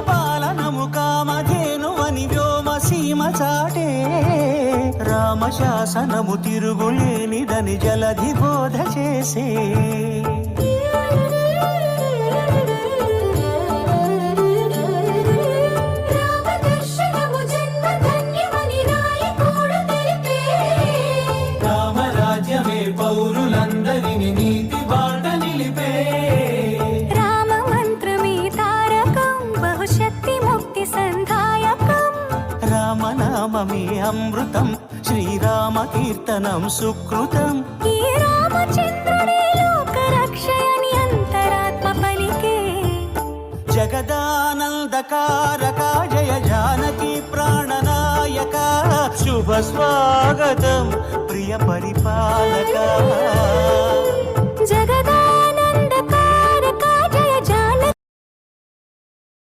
పాలనము కామధేనువని వ్యోమసీమ చాటే రామశాసనము తిరుగులేనిదని జలధి బోధ చేసే రామరాజ్యమే పౌరులందరిని నీతి బాట నిలిపే రామ మంత్రమే తారకం బహుశక్తి ముక్తి సంధాయకం రామనామమే అమృతం శ్రీరామ కీర్తనం సుకృతం ఈ రామచంద్రుడే లోక రక్షయని అంతరాత్మ పలికే జగదానందకారక జయ జానకి ప్రాణనాయక శుభ స్వాగతం ప్రియ పరిపాలక